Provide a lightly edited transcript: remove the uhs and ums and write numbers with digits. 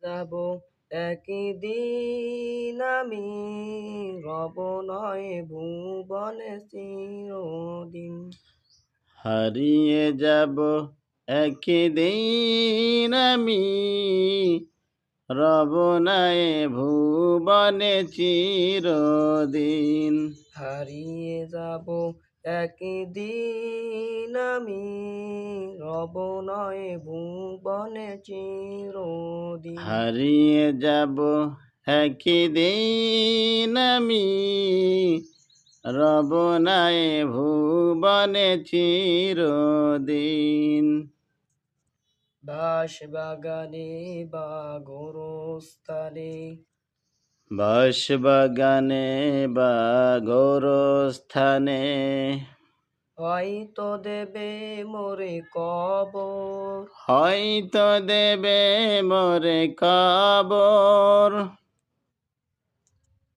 যাব একদিন আমি, রব নয় ভুবনে চিরদিন। হারিয়ে যাব একদিন আমি, রব নাই ভুবনে চিরদিন। হারিয়ে যাব একদিন আমি, রব নয় ভুবনে চিরদিন। হারিয়ে যাব একদিন আমি, রব নাই ভুবনে চিরদিন। বাঁশবাগানে বা গোরস্থানে, বাঁশবাগানে বা গোরস্থানে, হয়তো দেবে মোরে কবর। হয়তো দেবে মোরে কবর।